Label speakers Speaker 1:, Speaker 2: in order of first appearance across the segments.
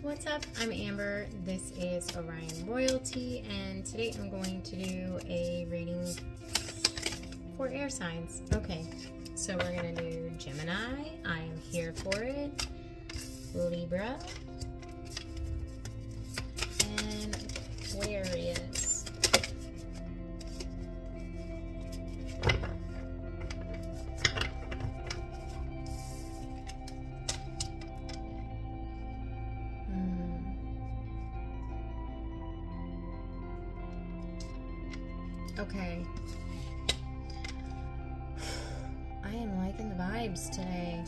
Speaker 1: What's up? I'm Amber. This is Orion Royalty, and today I'm going to do a reading for air signs. Okay, so we're going to do Gemini. I am here for it. Libra. And Aquarius. Okay. I am liking the vibes today.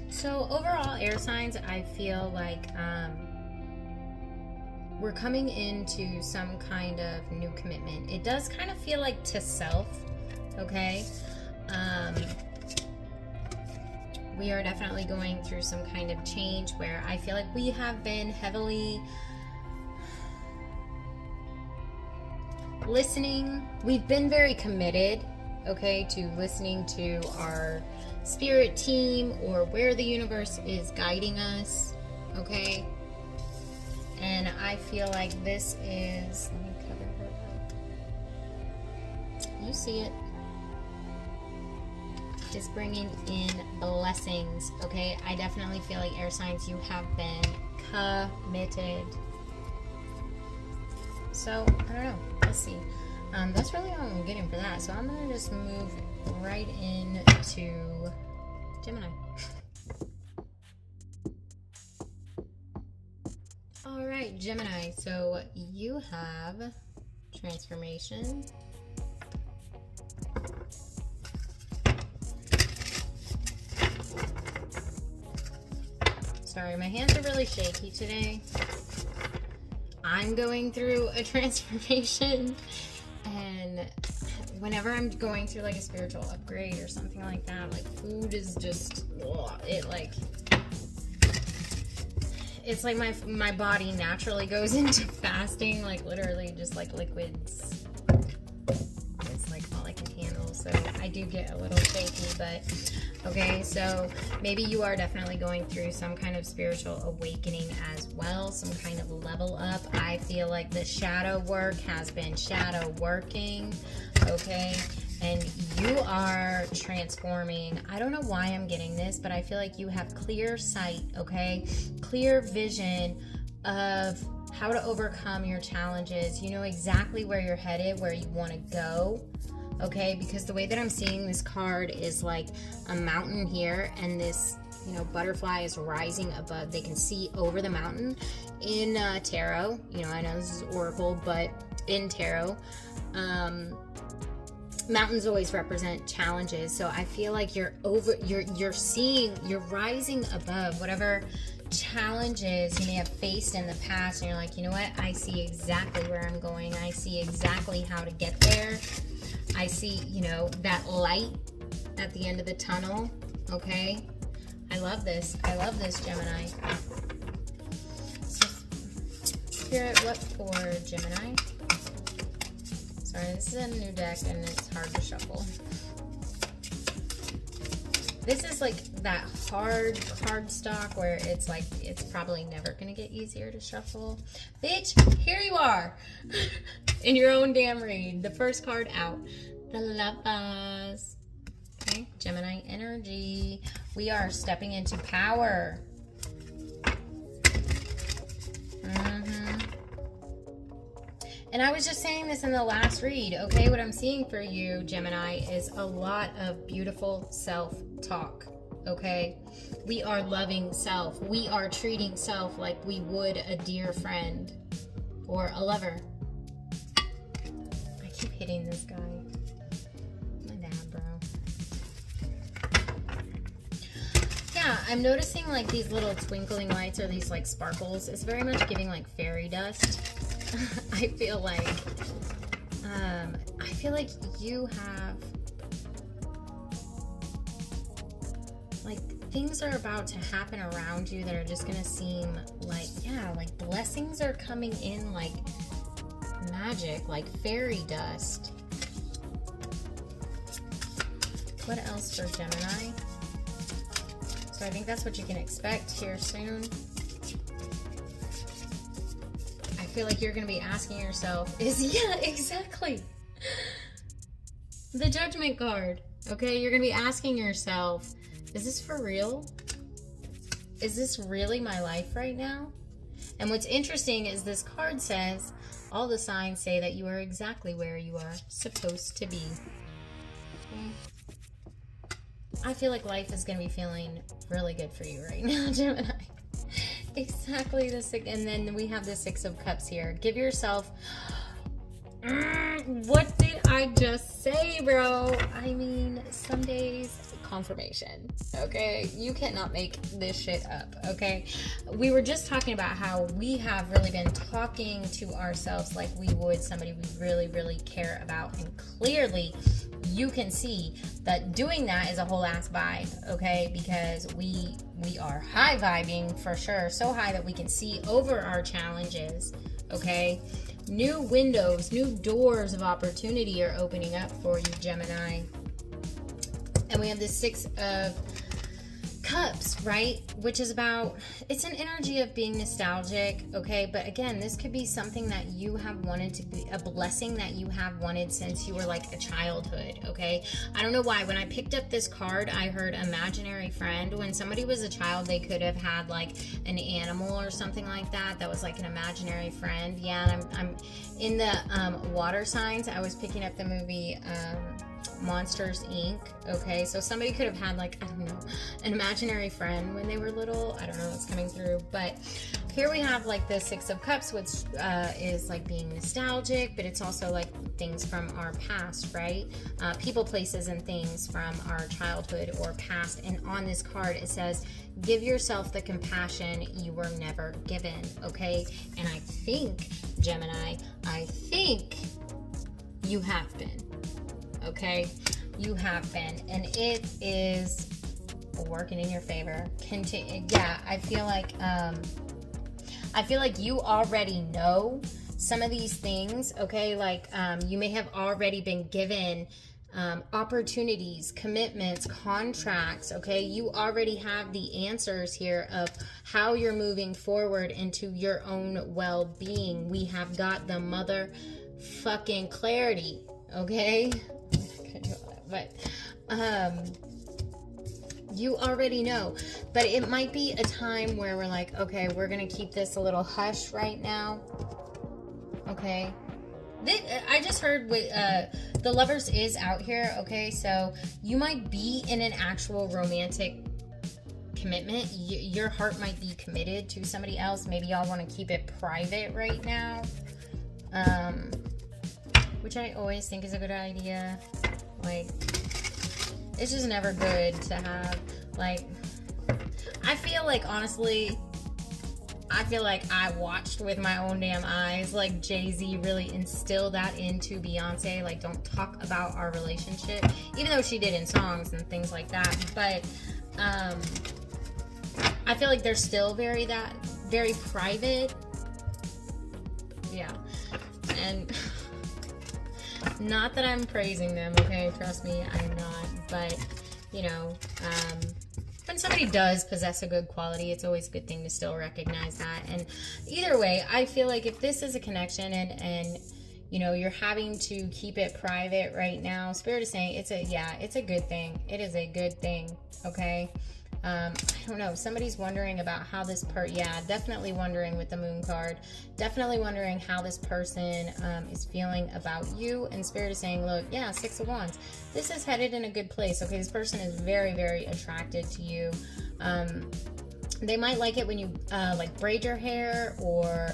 Speaker 1: So overall, air signs, I feel like we're coming into some kind of new commitment. It does kind of feel like to self, okay? We are definitely going through some kind of change where I feel like we have been heavily listening. We've been very committed, okay, to listening to our spirit team or where the universe is guiding us, okay? And I feel like this is, let me cover her up. You see it. Is bringing in blessings, okay? I definitely feel like air signs, you have been committed. So, I don't know. Let's see. That's really all I'm getting for that. So I'm going to just move right into Gemini. Alright, Gemini. So you have transformation. Sorry, my hands are really shaky today. I'm going through a transformation, and whenever I'm going through like a spiritual upgrade or something like that, like food is just, it's like my body naturally goes into fasting, like literally just like liquids. It's like all I can handle, so I do get a little shaky, but okay, so maybe you are definitely going through some kind of spiritual awakening as well, some kind of level up. I feel like the shadow work has been shadow working, okay? And you are transforming. I don't know why I'm getting this, but I feel like you have clear sight, okay? Clear vision of how to overcome your challenges. You know exactly where you're headed, where you want to go. Okay, because the way that I'm seeing this card is like a mountain here, and this, you know, butterfly is rising above. They can see over the mountain. In tarot, you know, I know this is oracle, but in tarot, mountains always represent challenges. So I feel like you're rising above whatever challenges you may have faced in the past, and you're like, you know what, I see exactly where I'm going. I see exactly how to get there. I see, you know, that light at the end of the tunnel, okay? I love this. I love this, Gemini. So, Spirit, what for Gemini? Sorry, this is a new deck and it's hard to shuffle. This is like that hard cardstock where it's like, it's probably never going to get easier to shuffle. Bitch, here you are. In your own damn read. The first card out. The Lovers. Okay, Gemini energy. We are stepping into power. And I was just saying this in the last read, okay? What I'm seeing for you, Gemini, is a lot of beautiful self-talk, okay? We are loving self. We are treating self like we would a dear friend or a lover. I keep hitting this guy. My bad, bro. Yeah, I'm noticing like these little twinkling lights or these like sparkles. It's very much giving like fairy dust. I feel like you have, like, things are about to happen around you that are just gonna seem like, yeah, like blessings are coming in like magic, like fairy dust. What else for Gemini? So I think that's what you can expect here soon. I feel like you're going to be asking yourself, yeah, exactly. The Judgment card. Okay, you're going to be asking yourself, is this for real? Is this really my life right now? And what's interesting is this card says, all the signs say that you are exactly where you are supposed to be. Okay. I feel like life is going to be feeling really good for you right now, Gemini. Exactly the six. And then we have the Six of Cups here. Give yourself... what did I just say, bro? I mean, some days... confirmation. Okay, you cannot make this shit up. Okay, we were just talking about how we have really been talking to ourselves like we would somebody we really, really care about, and clearly you can see that doing that is a whole ass vibe. Okay, because we are high vibing for sure, so high that we can see over our challenges. Okay, new windows, new doors of opportunity are opening up for you, Gemini. And we have this Six of Cups, right? Which is about, it's an energy of being nostalgic, okay? But again, this could be something that you have wanted to be, a blessing that you have wanted since you were like a childhood, okay? I don't know why. When I picked up this card, I heard imaginary friend. When somebody was a child, they could have had like an animal or something like that. That was like an imaginary friend. Yeah, and I'm in the water signs. I was picking up the movie, Monsters Inc. Okay, so somebody could have had like, I don't know, an imaginary friend when they were little. I don't know what's coming through, but here we have like the Six of Cups, which is like being nostalgic, but it's also like things from our past, right? People, places, and things from our childhood or past. And on this card it says, give yourself the compassion you were never given. Okay, and I think, Gemini, I think you have been. Okay, you have been, and it is working in your favor. Continue. Yeah, I feel like you already know some of these things. Okay, like you may have already been given opportunities, commitments, contracts. Okay, you already have the answers here of how you're moving forward into your own well-being. We have got the motherfucking clarity. Okay. But you already know, but it might be a time where we're like, okay, we're gonna keep this a little hush right now. Okay, I just heard with the Lovers is out here. Okay, so you might be in an actual romantic commitment. Your heart might be committed to somebody else. Maybe y'all want to keep it private right now, which I always think is a good idea. Like, it's just never good to have, like, I feel like, honestly, I watched with my own damn eyes, like, Jay-Z really instill that into Beyonce, like, don't talk about our relationship, even though she did in songs and things like that, but, I feel like they're still very private, yeah, and... Not that I'm praising them, okay? Trust me, I'm not. But, you know, when somebody does possess a good quality, it's always a good thing to still recognize that. And either way, I feel like if this is a connection and you know, you're having to keep it private right now, Spirit is saying it's a good thing. It is a good thing, okay? I don't know, somebody's wondering about how this definitely wondering with the Moon card, definitely wondering how this person is feeling about you, and Spirit is saying, look, yeah, Six of Wands, this is headed in a good place, okay? This person is very, very attracted to you. They might like it when you like braid your hair or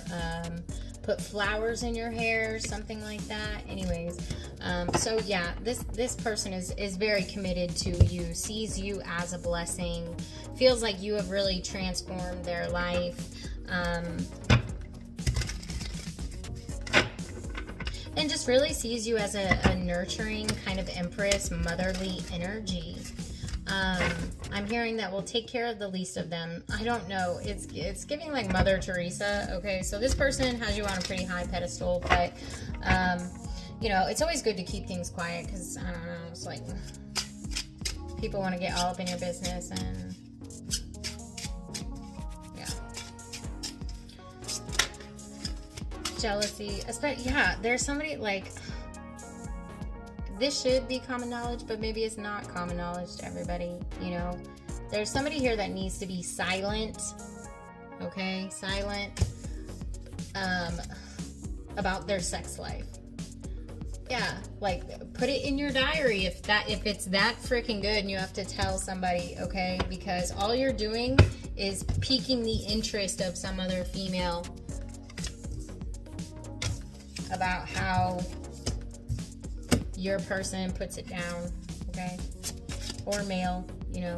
Speaker 1: put flowers in your hair, something like that. Anyways, so yeah, this person is very committed to you, sees you as a blessing, feels like you have really transformed their life, and just really sees you as a nurturing kind of empress, motherly energy. I'm hearing that we'll take care of the least of them. I don't know. It's giving like Mother Teresa. Okay, so this person has you on a pretty high pedestal, but you know, it's always good to keep things quiet because I don't know. It's like people want to get all up in your business, and jealousy, especially, yeah, there's somebody like, this should be common knowledge, but maybe it's not common knowledge to everybody, you know. There's somebody here that needs to be silent, okay, silent, about their sex life. Yeah, like, put it in your diary if it's that freaking good and you have to tell somebody, okay, because all you're doing is piquing the interest of some other female about how your person puts it down, okay? Or male, you know.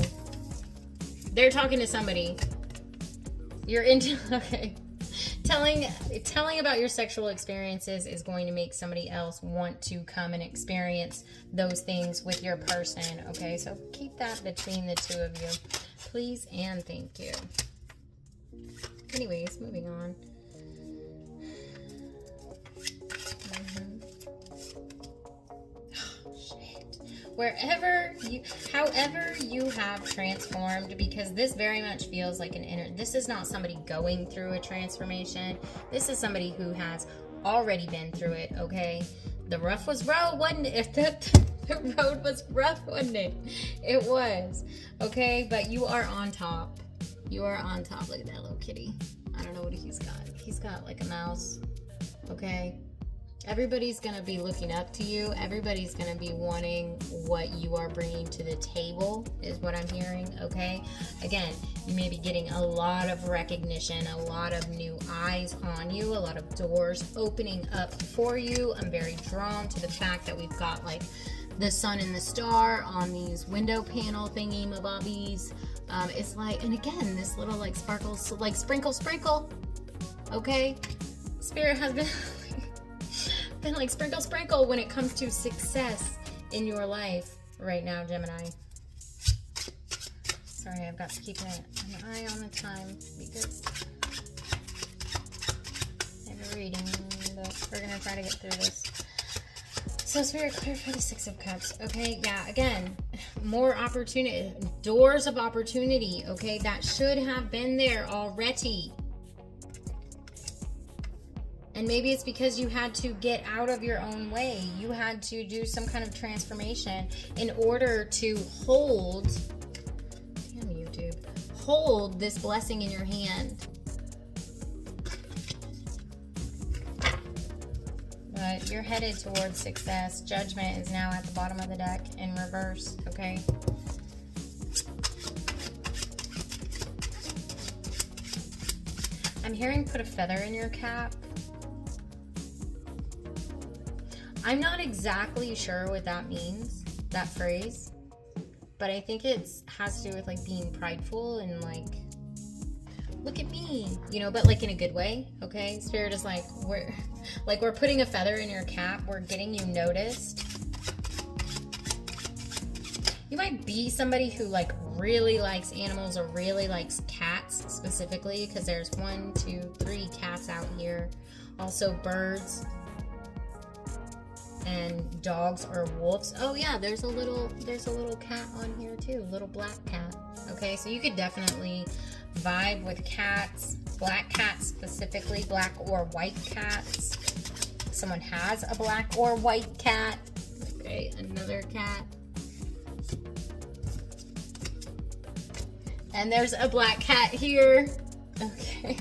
Speaker 1: They're talking to somebody. You're into, okay. Telling about your sexual experiences is going to make somebody else want to come and experience those things with your person, okay? So keep that between the two of you, please and thank you. Anyways, moving on. However you have transformed, because this very much feels like this is not somebody going through a transformation. This is somebody who has already been through it, okay? The rough was road, wasn't it? The road was rough, wasn't it? It was, okay? But you are on top. You are on top. Look at that little kitty. I don't know what he's got. He's got like a mouse, okay? Everybody's going to be looking up to you. Everybody's going to be wanting what you are bringing to the table, is what I'm hearing, okay? Again, you may be getting a lot of recognition, a lot of new eyes on you, a lot of doors opening up for you. I'm very drawn to the fact that we've got, like, the sun and the star on these window panel thingy-mabobbies. It's like, and again, this little, like, sparkles, like, sprinkle, okay? Spirit has been... been like sprinkle when it comes to success in your life right now, Gemini. Sorry, I've got to keep an eye on the time because I'm reading, but we're gonna try to get through this. So Spirit, clear for the Six of Cups. Okay, yeah, again, more opportunity, doors of opportunity, okay, that should have been there already. And maybe it's because you had to get out of your own way. You had to do some kind of transformation in order to hold, damn YouTube, hold this blessing in your hand. But you're headed towards success. Judgment is now at the bottom of the deck in reverse, okay? I'm hearing put a feather in your cap. I'm not exactly sure what that means, that phrase, but I think it has to do with like being prideful and like, look at me, you know, but like in a good way, okay? Spirit is like, we're putting a feather in your cap, we're getting you noticed. You might be somebody who like really likes animals or really likes cats specifically, because there's 1, 2, 3 cats out here. Also birds. And dogs or wolves. Oh yeah, there's a little cat on here too, little black cat. Okay, so you could definitely vibe with cats, black cats specifically, black or white cats. Someone has a black or white cat. Okay, another cat. And there's a black cat here. Okay.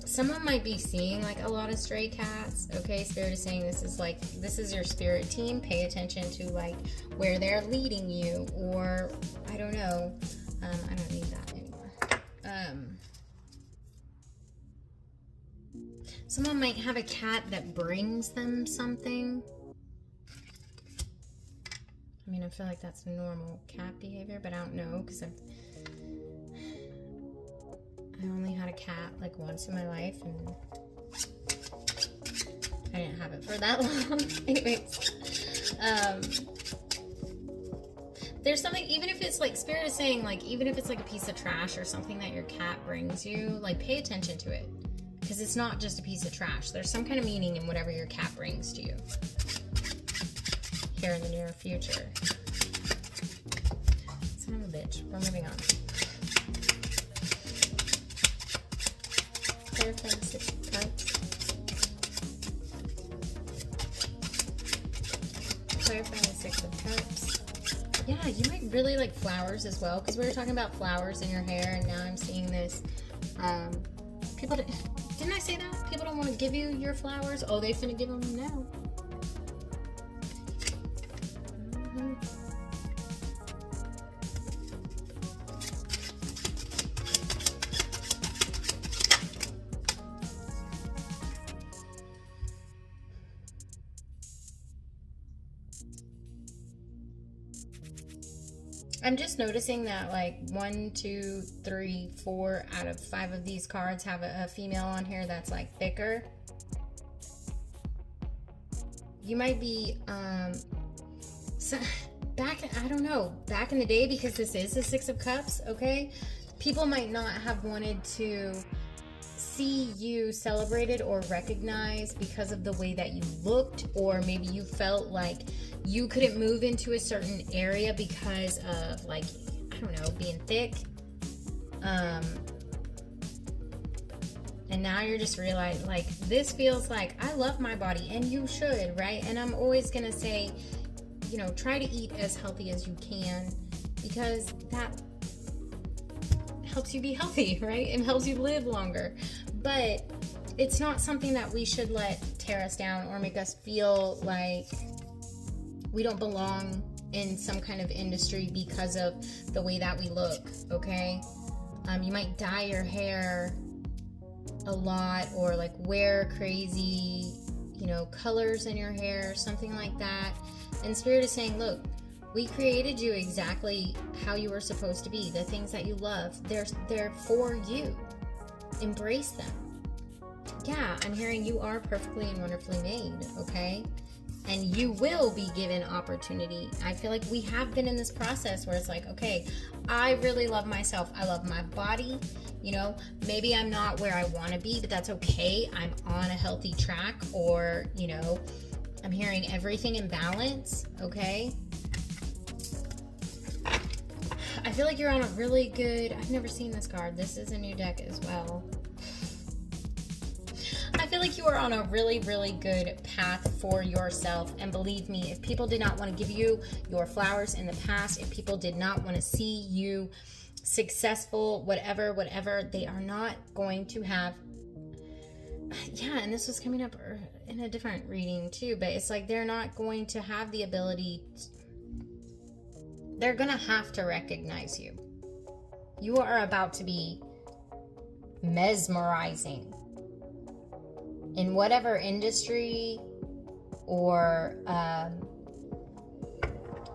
Speaker 1: Someone might be seeing like a lot of stray cats. Okay, Spirit is saying this is your spirit team. Pay attention to like where they're leading you, or I don't know. I don't need that anymore. Someone might have a cat that brings them something. I mean, I feel like that's normal cat behavior, but I don't know because I only had a cat like once in my life and I didn't have it for that long. Anyways, there's something, even if it's like, Spirit is saying like, even if it's like a piece of trash or something that your cat brings you, like pay attention to it, because it's not just a piece of trash. There's some kind of meaning in whatever your cat brings to you here in the near future. Son of a bitch. We're moving on. Clarify the Six of Cups. Clarify the Six of Cups. Yeah, you might really like flowers as well, because we were talking about flowers in your hair, and now I'm seeing this. People didn't I say that? People don't want to give you your flowers. Oh, they finna give them now. I'm just noticing that like 1, 2, 3, 4 out of 5 of these cards have a female on here that's like thicker. You might be so I don't know, back in the day, because this is the Six of Cups, okay? People might not have wanted to see you celebrated or recognized because of the way that you looked, or maybe you felt like you couldn't move into a certain area because of, like, I don't know, being thick. And now you're just realizing, like, this feels like I love my body, and you should, right? And I'm always gonna say, you know, try to eat as healthy as you can, because that helps you be healthy, right? It helps you live longer. But it's not something that we should let tear us down or make us feel like we don't belong in some kind of industry because of the way that we look, okay? You might dye your hair a lot, or like wear crazy, you know, colors in your hair, something like that. And Spirit is saying, look, we created you exactly how you were supposed to be. The things that you love, they're for you. Embrace them. Yeah, I'm hearing you are perfectly and wonderfully made, okay? And you will be given opportunity. I feel like we have been in this process where it's like, okay, I really love myself. I love my body. You know, maybe I'm not where I want to be, but that's okay. I'm on a healthy track, or, you know, I'm hearing everything in balance, okay? I feel like you're on a really good, I've never seen this card. This is a new deck as well. I feel like you are on a really, really good path for yourself. And believe me, if people did not want to give you your flowers in the past, if people did not want to see you successful, whatever, they are not going to have. Yeah, and this was coming up in a different reading too, but it's like they're not going to have the ability. They're going to have to recognize you. You are about to be mesmerizing in whatever industry, or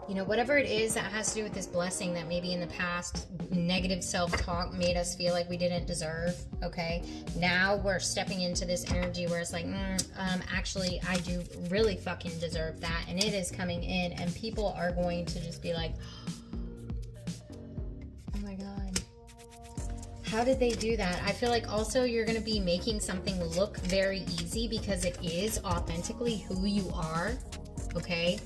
Speaker 1: you know, whatever it is that has to do with this blessing that maybe in the past negative self-talk made us feel like we didn't deserve, okay? Now we're stepping into this energy where it's like, actually, I do really fucking deserve that, and it is coming in, and people are going to just be like, oh my God. How did they do that? I feel like also you're going to be making something look very easy because it is authentically who you are, okay?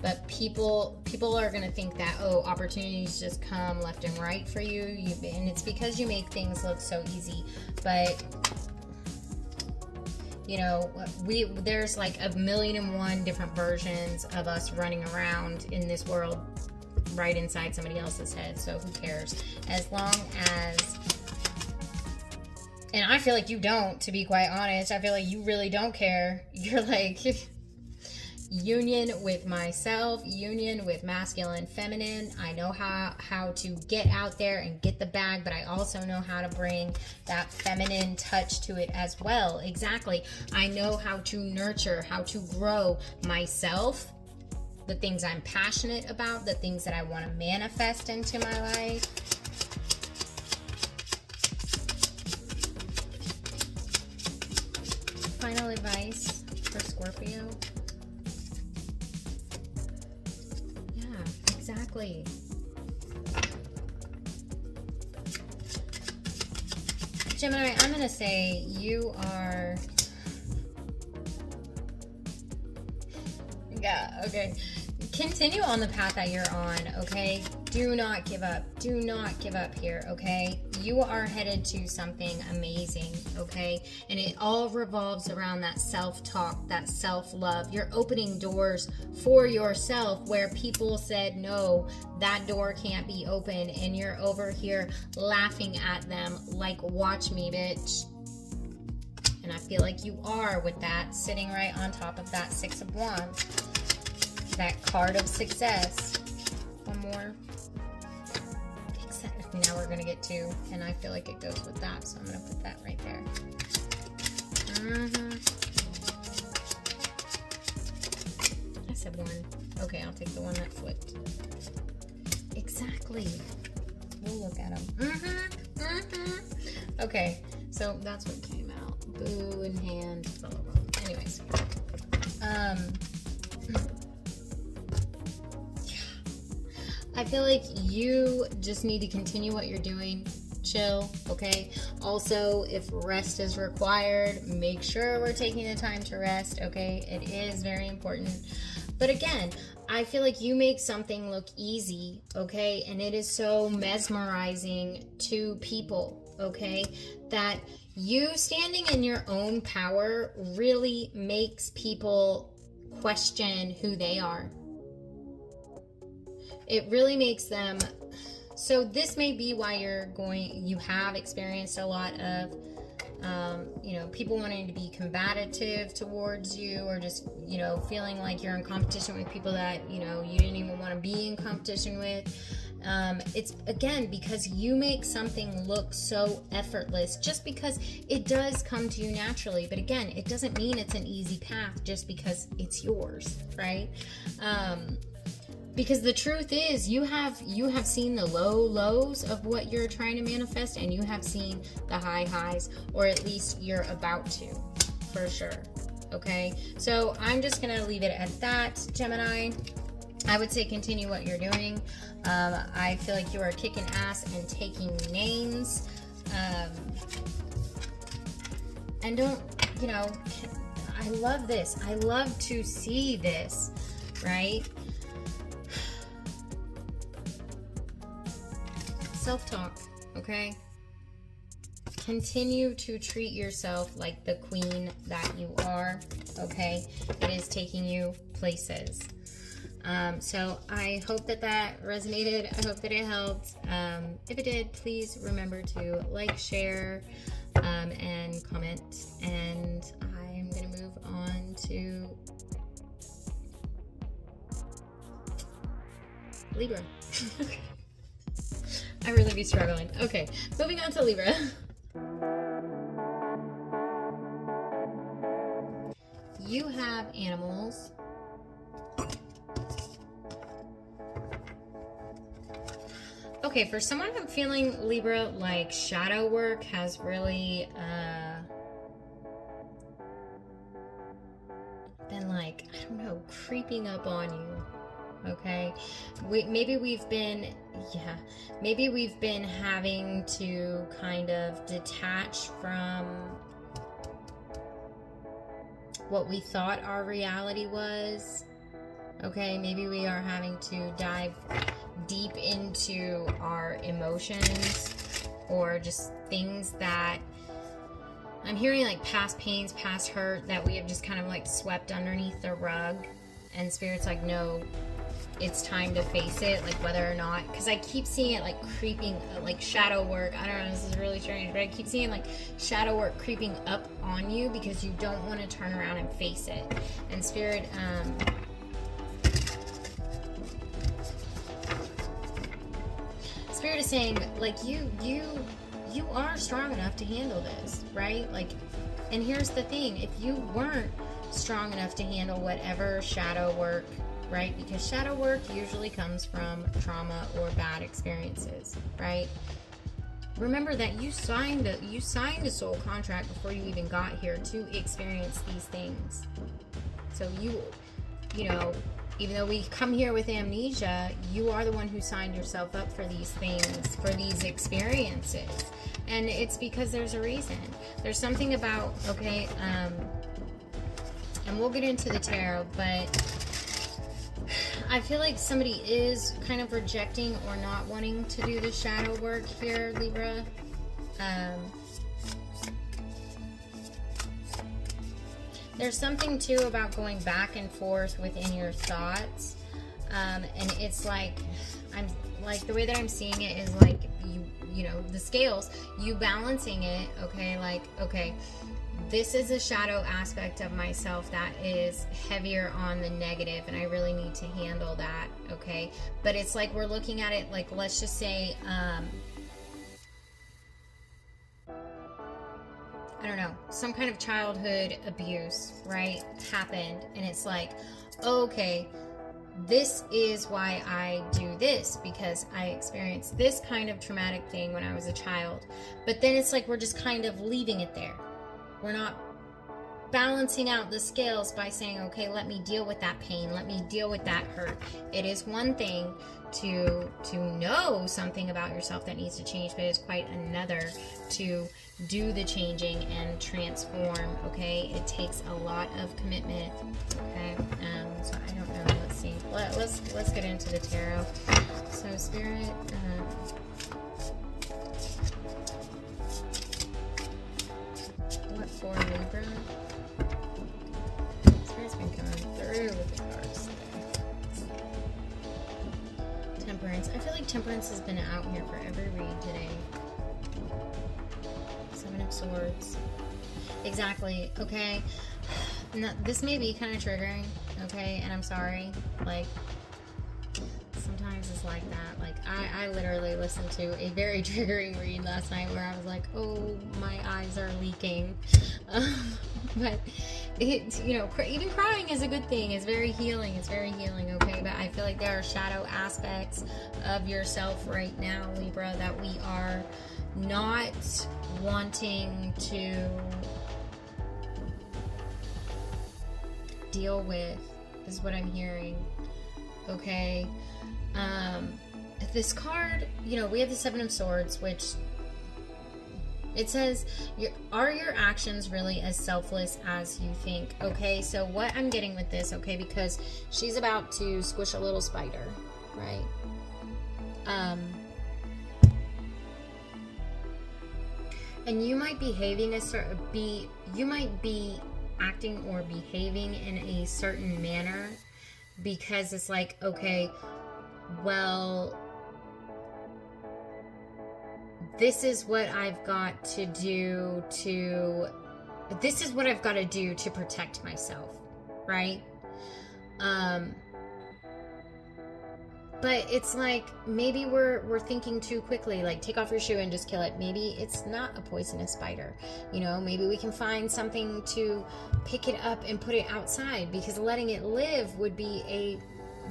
Speaker 1: But people are going to think that, oh, opportunities just come left and right for you. And it's because you make things look so easy. But, you know, there's like 1,000,001 different versions of us running around in this world right inside somebody else's head. So who cares? As long as... And I feel like you don't, to be quite honest. I feel like you really don't care. You're like... union with myself, union with masculine, feminine. I know how to get out there and get the bag, but I also know how to bring that feminine touch to it as well. Exactly. I know how to nurture, how to grow myself, the things I'm passionate about, the things that I want to manifest into my life. Final advice for Scorpio. Exactly. Gemini, I'm going to say you are... Yeah, okay. Continue on the path that you're on, okay? Do not give up. Do not give up here, okay? you are headed to something amazing, okay? And it all revolves around that self-talk, that self-love. You're opening doors for yourself where people said, no, that door can't be open. And you're over here laughing at them like, watch me, bitch. And I feel like you are with that sitting right on top of that Six of Wands. That card of success. One more. Now we're going to get 2, and I feel like it goes with that, so I'm going to put that right there. I said 1. Okay, I'll take the one that flipped. Exactly. We'll look at them. Okay, so that's what came out. Boo in hand. Blah, blah, blah. Anyways. I feel like you just need to continue what you're doing. Chill, okay? Also, if rest is required, make sure we're taking the time to rest, okay? It is very important. But again, I feel like you make something look easy, okay? And it is so mesmerizing to people, okay? That you standing in your own power really makes people question who they are. It really makes them, so this may be why you have experienced a lot of, you know, people wanting to be combative towards you, or just, you know, feeling like you're in competition with people that, you know, you didn't even want to be in competition with. It's, again, because you make something look so effortless, just because it does come to you naturally. But again, it doesn't mean it's an easy path just because it's yours, right? Because the truth is, you have seen the lows of what you're trying to manifest, and you have seen the highs, or at least you're about to, for sure. Okay, so I'm just gonna leave it at that, Gemini. I would say continue what you're doing. I feel like you are kicking ass and taking names. And don't, you know, I love this. I love to see this, right? Self-talk, okay? Continue to treat yourself like the queen that you are, okay? It is taking you places. So I hope that resonated. I hope that it helped. If it did, please remember to like, share, and comment. And I'm going to move on to Libra. I really be struggling. Okay, moving on to Libra. You have animals. Okay, for someone, I'm feeling, Libra, like shadow work has really been, like, I don't know, creeping up on you. Okay, maybe we've been having to kind of detach from what we thought our reality was. Okay, maybe we are having to dive deep into our emotions, or just things that I'm hearing, like past pains, past hurt that we have just kind of like swept underneath the rug, and Spirit's like, no, it's time to face it, like whether or not, because I keep seeing it like creeping, like shadow work. I don't know, this is really strange, but I keep seeing like shadow work creeping up on you because you don't want to turn around and face it. And Spirit, Spirit is saying, like, you are strong enough to handle this, right? Like, and here's the thing, if you weren't strong enough to handle whatever shadow work, right? Because shadow work usually comes from trauma or bad experiences, right? Remember that you signed a soul contract before you even got here to experience these things. So you know, even though we come here with amnesia, you are the one who signed yourself up for these things, for these experiences. And it's because there's a reason. There's something about, okay, and we'll get into the tarot, but I feel like somebody is kind of rejecting or not wanting to do the shadow work here, Libra. There's something too about going back and forth within your thoughts, and it's like, I'm like, the way that I'm seeing it is like you know, the scales, you balancing it, okay, like, okay, this is a shadow aspect of myself that is heavier on the negative, and I really need to handle that, okay? But it's like we're looking at it like, let's just say, I don't know, some kind of childhood abuse, right, happened, and it's like, okay, this is why I do this, because I experienced this kind of traumatic thing when I was a child. But then it's like we're just kind of leaving it there. We're not balancing out the scales by saying, okay, let me deal with that pain, let me deal with that hurt. It is one thing to know something about yourself that needs to change, but it's quite another to do the changing and transform, okay? It takes a lot of commitment, okay? So I don't know, let's see. Let's get into the tarot. So Spirit, what for Libra? Spirit's been coming through with the cards today. Temperance. I feel like Temperance has been out here for every read today. Seven of Swords. Exactly. Okay. Now, this may be kind of triggering. Okay, and I'm sorry. Like, sometimes it's like that. Like, I literally listened to a very triggering read last night where I was like, oh, my eyes are leaking. But it, you know, even crying is a good thing. It's very healing. It's very healing, okay? But I feel like there are shadow aspects of yourself right now, Libra, that we are not wanting to deal with, is what I'm hearing, okay? This card, you know, we have the Seven of Swords, which it says, are your actions really as selfless as you think? Okay, so what I'm getting with this, okay, because she's about to squish a little spider, right? And you might you might be acting or behaving in a certain manner because it's like, okay, well, this is what I've got to do to protect myself, right? But it's like, maybe we're thinking too quickly, like, take off your shoe and just kill it. Maybe it's not a poisonous spider, you know? Maybe we can find something to pick it up and put it outside, because letting it live would be a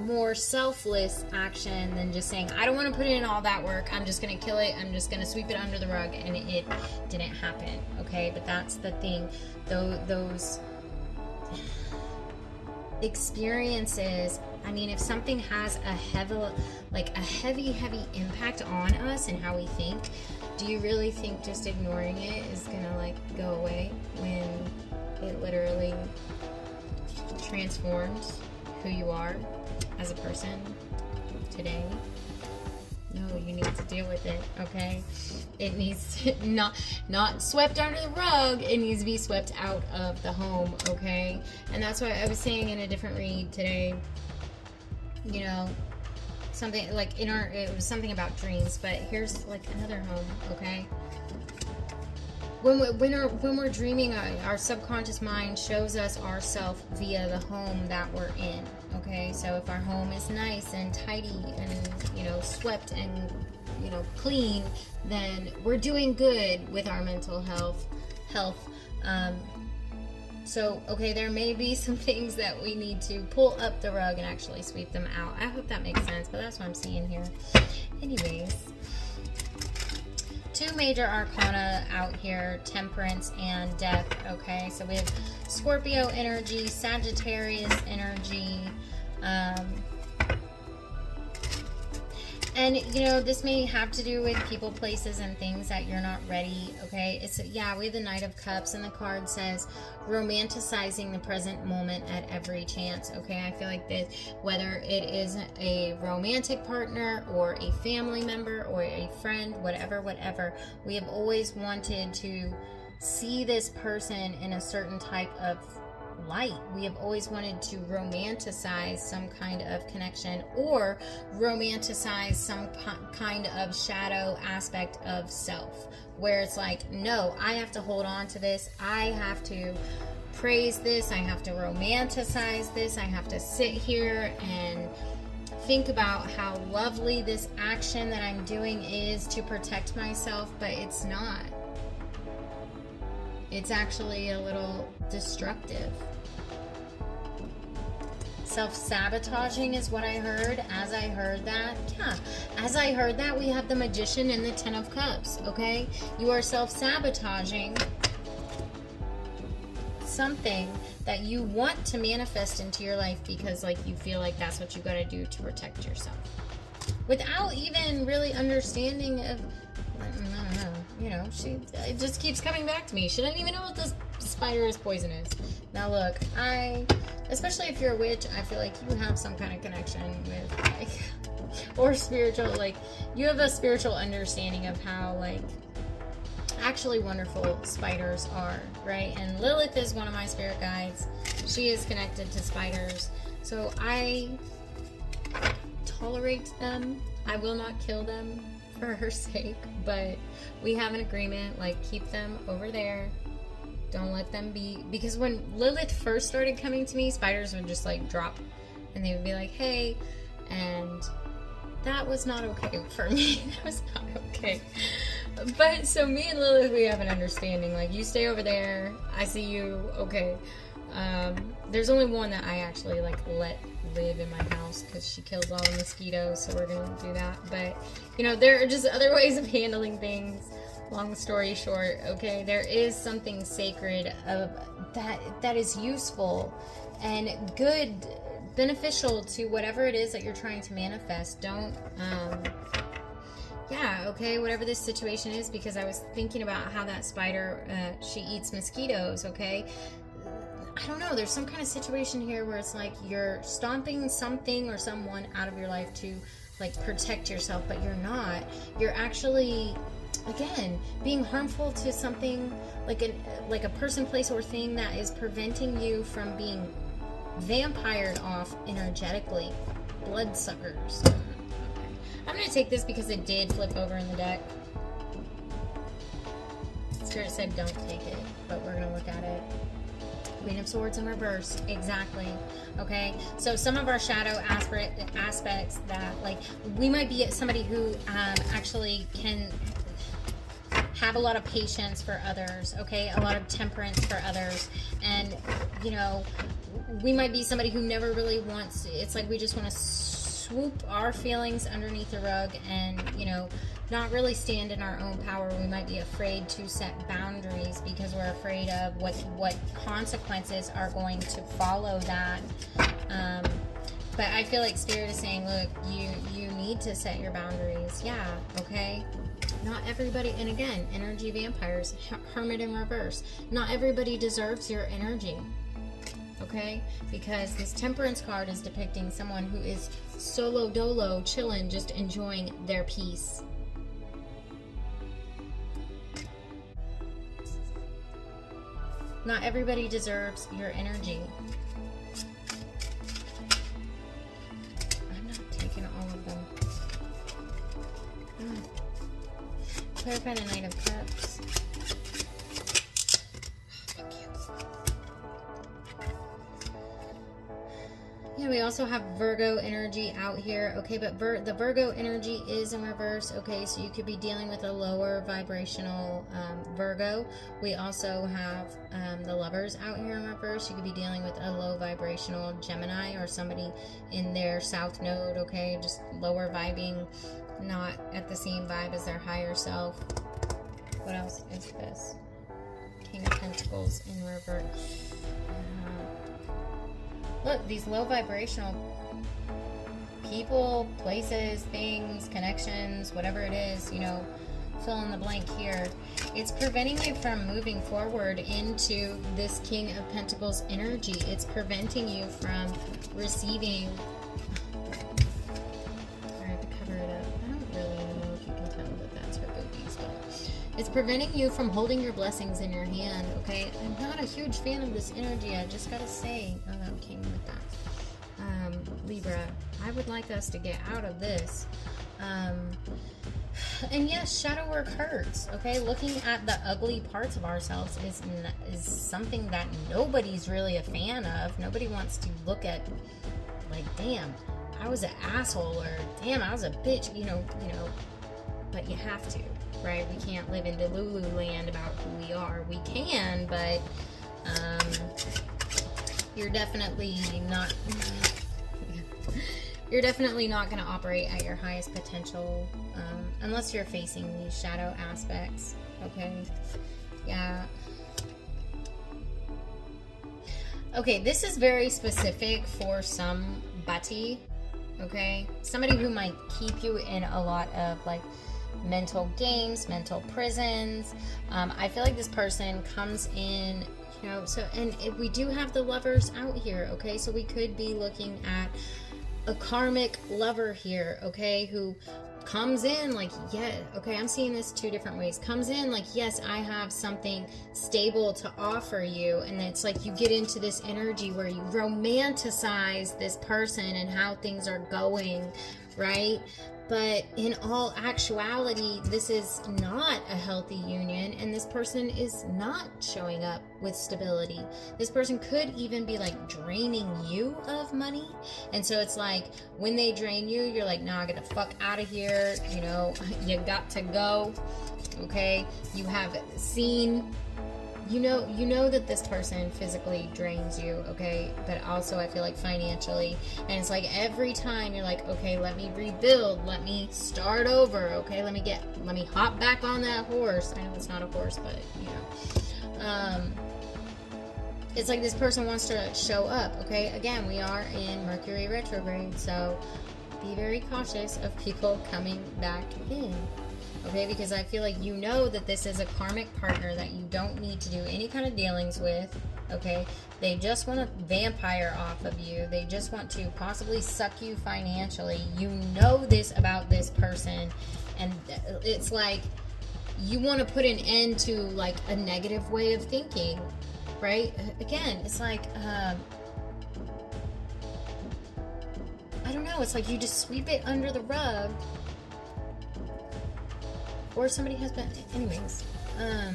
Speaker 1: more selfless action than just saying, I don't want to put in all that work, I'm just going to kill it, I'm just going to sweep it under the rug, and it didn't happen, okay? But that's the thing, those experiences, I mean, if something has a heavy impact on us and how we think, do you really think just ignoring it is gonna like go away when it literally transforms who you are as a person today? No, you need to deal with it, okay? It needs to not swept under the rug. It needs to be swept out of the home, okay? And that's what I was saying in a different read today. You know, something like it was something about dreams, but here's like another home, okay? When we're dreaming, our subconscious mind shows us ourself via the home that we're in, okay? So if our home is nice and tidy and, you know, swept and, you know, clean, then we're doing good with our mental health. So, okay, there may be some things that we need to pull up the rug and actually sweep them out. I hope that makes sense, but that's what I'm seeing here. Anyways, two major arcana out here, Temperance and Death, okay? So we have Scorpio energy, Sagittarius energy, And, you know, this may have to do with people, places, and things that you're not ready, okay? It's, yeah, we have the Knight of Cups, and the card says romanticizing the present moment at every chance, okay? I feel like this, whether it is a romantic partner or a family member or a friend, whatever, we have always wanted to see this person in a certain type of light. We have always wanted to romanticize some kind of connection or romanticize some kind of shadow aspect of self, where it's like, no, I have to hold on to this, I have to praise this, I have to romanticize this, I have to sit here and think about how lovely this action that I'm doing is to protect myself, but it's not. It's actually a little destructive. Self-sabotaging is what I heard. As I heard that, yeah, as I heard that, we have the Magician and the Ten of Cups, okay? You are self-sabotaging something that you want to manifest into your life because, like, you feel like that's what you gotta do to protect yourself. Without even really understanding of, I don't know, you know, it just keeps coming back to me. She doesn't even know what this spider is poisonous. Now look, especially if you're a witch, I feel like you have some kind of connection with, like, or spiritual, like, you have a spiritual understanding of how, like, actually wonderful spiders are, right? And Lilith is one of my spirit guides. She is connected to spiders. So I tolerate them. I will not kill them for her sake, but we have an agreement, like, keep them over there. Don't let them be, because when Lilith first started coming to me, spiders would just, like, drop and they would be like, hey, and that was not okay for me. That was not okay. But so me and Lilith, we have an understanding, like, you stay over there, I see you, okay. There's only one that I actually, like, let live in my house because she kills all the mosquitoes, so we're gonna do that. But, you know, there are just other ways of handling things. Long story short, okay, there is something sacred of that is useful and good, beneficial to whatever it is that you're trying to manifest. Don't, yeah, okay, whatever this situation is, because I was thinking about how that spider, she eats mosquitoes, okay? I don't know, there's some kind of situation here where it's like you're stomping something or someone out of your life to, like, protect yourself, but you're not. You're actually, again, being harmful to something like a person, place, or thing that is preventing you from being vampired off energetically. Bloodsuckers. I'm going to take this because it did flip over in the deck. Spirit said don't take it, but we're going to look at it. Queen of Swords in reverse. Exactly. Okay, so some of our shadow aspects that, like, we might be somebody who actually can have a lot of patience for others, okay, a lot of temperance for others, and, you know, we might be somebody who never really wants, it's like we just want to swoop our feelings underneath the rug and, you know, not really stand in our own power. We might be afraid to set boundaries because we're afraid of what consequences are going to follow that. But I feel like Spirit is saying, look, you need to set your boundaries. Yeah, okay? Not everybody, and again, energy vampires, Hermit in reverse. Not everybody deserves your energy, okay? Because this Temperance card is depicting someone who is solo dolo, chilling, just enjoying their peace. Not everybody deserves your energy. I'm not taking all of them. Clarify the Knight of Cups. Fuck you. Yeah, we also have Virgo energy out here. Okay, but the Virgo energy is in reverse. Okay, so you could be dealing with a lower vibrational Virgo. We also have the Lovers out here in reverse. You could be dealing with a low vibrational Gemini or somebody in their South Node. Okay, just lower vibing, not at the same vibe as their higher self. What else is this? King of Pentacles in reverse. Look, these low vibrational people, places, things, connections, whatever it is, you know, fill in the blank here. It's preventing you from moving forward into this King of Pentacles energy. It's preventing you from receiving... I have to cover it up. I don't really know if you can tell that that's her boobies, but it's preventing you from holding your blessings in your hand, okay? I'm not a huge fan of this energy, I just gotta say. Oh, that came with that. Libra, I would like us to get out of this. And yes, shadow work hurts, okay? Looking at the ugly parts of ourselves is something that nobody's really a fan of. Nobody wants to look at, like, damn, I was an asshole, or damn, I was a bitch, you know, but you have to, right? We can't live in Delulu land about who we are. We can, but you're definitely not... You're definitely not going to operate at your highest potential unless you're facing these shadow aspects, okay? Yeah. Okay, this is very specific for somebody, okay? Somebody who might keep you in a lot of, like, mental games, mental prisons. I feel like this person comes in, you know, so, and we do have the Lovers out here, okay? So we could be looking at a karmic lover here, okay, who comes in like, yeah, okay, I'm seeing this two different ways. Comes in like, yes, I have something stable to offer you, and it's like you get into this energy where you romanticize this person and how things are going, right? But in all actuality, this is not a healthy union, and this person is not showing up with stability. This person could even be like draining you of money. And so it's like when they drain you, you're like, nah, get the fuck out of here. You know, you got to go. Okay. You have seen, you know that this person physically drains you, okay? But also I feel like financially. And it's like every time you're like, okay, let me rebuild, let me start over, okay? Let me hop back on that horse. I know it's not a horse, but you know. It's like this person wants to show up, okay? Again, we are in Mercury retrograde, so be very cautious of people coming back in. Okay, because I feel like you know that this is a karmic partner that you don't need to do any kind of dealings with, okay? They just want to vampire off of you. They just want to possibly suck you financially. You know this about this person, and it's like you want to put an end to like a negative way of thinking, right? Again, it's like, I don't know, it's like you just sweep it under the rug. Or somebody has been, anyways, where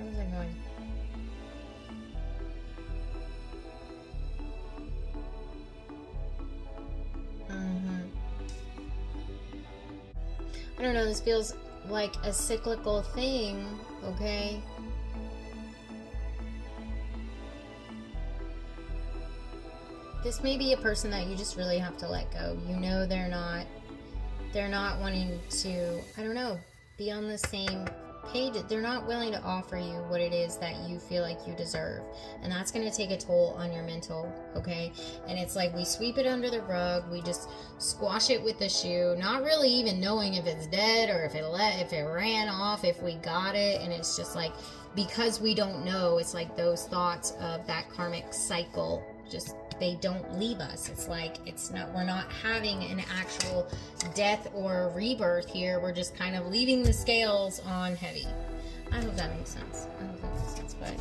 Speaker 1: was I going? I don't know, this feels like a cyclical thing, okay? This may be a person that you just really have to let go. You know they're not wanting to, I don't know, be on the same page. They're not willing to offer you what it is that you feel like you deserve. And that's going to take a toll on your mental, okay? And it's like we sweep it under the rug. We just squash it with the shoe, not really even knowing if it's dead or if it ran off, if we got it. And it's just like, because we don't know, it's like those thoughts of that karmic cycle just, they don't leave us. It's like, we're not having an actual death or rebirth here. We're just kind of leaving the scales on heavy. I hope that makes sense. But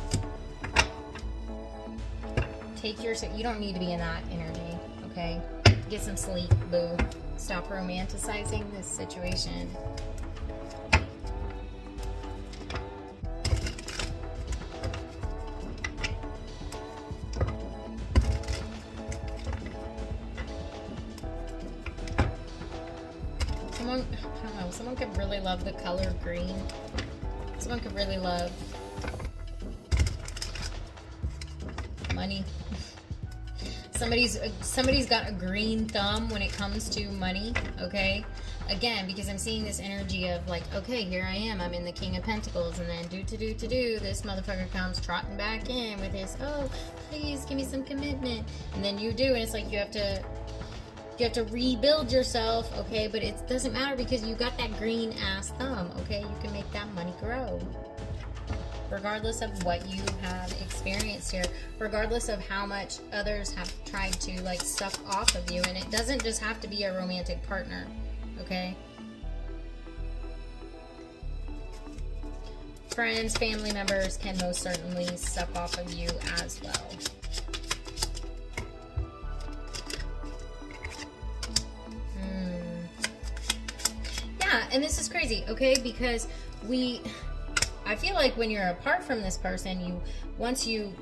Speaker 1: you don't need to be in that energy, okay? Get some sleep, boo. Stop romanticizing this situation. Someone could really love the color green. Someone could really love money. Somebody's got a green thumb when it comes to money, okay? again, because I'm seeing this energy of like, okay, here I am, I'm in the King of Pentacles, and then this motherfucker comes trotting back in with his, oh, please give me some commitment, and then you do, and it's like you have to rebuild yourself, okay, but it doesn't matter because you got that green ass thumb, okay, you can make that money grow. Regardless of what you have experienced here, regardless of how much others have tried to like suck off of you, and it doesn't just have to be a romantic partner, okay? Friends, family members can most certainly suck off of you as well. Yeah, and this is crazy, okay? Because I feel like when you're apart from this person, once you,